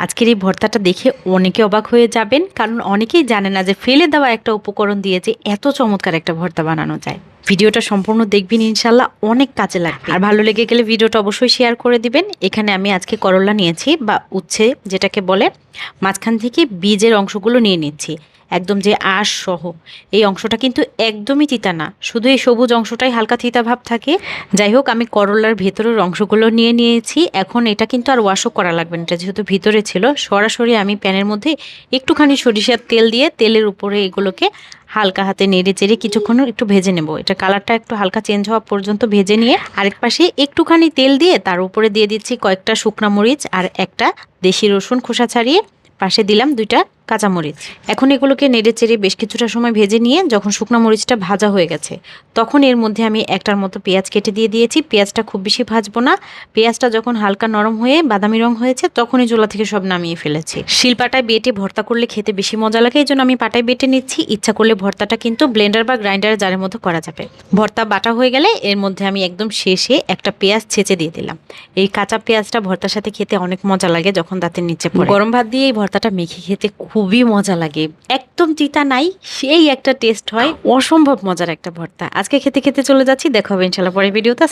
আজকের এই ভর্তাটা দেখে অনেকে অবাক হয়ে যাবেন, কারণ অনেকেই জানে না যে ফেলে দেওয়া একটা উপকরণ দিয়ে যে এত চমৎকার একটা ভর্তা বানানো যায়। ভিডিওটা সম্পূর্ণ দেখবেন, ইনশাল্লাহ অনেক কাজে লাগবে। আর ভালো লেগে গেলে ভিডিওটা অবশ্যই শেয়ার করে দিবেন। এখানে আমি আজকে করলা নিয়েছি, বা উচ্ছে যেটাকে বলে, মাঝখান থেকে বীজের অংশগুলো নিয়ে নিচ্ছি, একদম যে আঁশ সহ। এই অংশটা কিন্তু একদমই তিতা না, শুধু এই সবুজ অংশটাই হালকা তিতা ভাব থাকে। যাই হোক, আমি করলার ভেতরের অংশগুলো নিয়ে নিয়েছি। এখন এটা কিন্তু আর ওয়াশও করা লাগবে না, এটা যেহেতু ভিতরে ছিল। সরাসরি আমি প্যানের মধ্যে একটুখানি সরিষার তেল দিয়ে তেলের উপরে এগুলোকে হালকা হাতে নেড়ে চেড়ে কিছুক্ষণ একটু ভেজে নেব। এটা কালারটা একটু হালকা চেঞ্জ হওয়া পর্যন্ত ভেজে নিয়ে আরেক পাশে একটুখানি তেল দিয়ে তার উপরে দিয়ে দিচ্ছি কয়েকটা শুকনা মরিচ আর একটা দেশি রসুন খোসা ছাড়িয়ে, পাশে দিলাম 2টা কাঁচামরিচ। এখন এগুলোকে নেড়ে চেড়ে বেশ কিছুটা সময় ভেজে নিয়ে যখন শুকনো মরিচটা ভাজা হয়ে গেছে, তখন এর মধ্যে আমি একটার মতো পেঁয়াজ কেটে দিয়ে দিয়েছি। পেঁয়াজটা খুব বেশি ভাজবো না, পেঁয়াজটা যখন হালকা নরম হয়ে বাদামি রং হয়েছে তখনই চুলা থেকে সব নামিয়ে ফেলেছি। শিলপাটায় বেটে ভর্তা করলে খেতে বেশি মজা লাগে, এই জন্য আমি পাটায় বেটে নিচ্ছি। ইচ্ছা করলে ভর্তাটা কিন্তু ব্লেন্ডার বা গ্রাইন্ডারে জারের মতো করা যাবে। ভর্তা বাটা হয়ে গেলে এর মধ্যে আমি একদম শেষে একটা পেঁয়াজ ছেঁচে দিয়ে দিলাম। এই কাঁচা পেঁয়াজটা ভর্তার সাথে খেতে অনেক মজা লাগে, যখন দাঁতের নিচে পড়ে। গরম ভাত দিয়ে এই ভর্তাটা মেখে খেতে খুবই মজা লাগে, একদম তিতা নাই, সেই একটা টেস্ট হয়। অসম্ভব মজার একটা ভর্তা। আজকে খেতে খেতে চলে যাচ্ছি, দেখা হবে ইনশাল্লাহ পরের ভিডিওতে।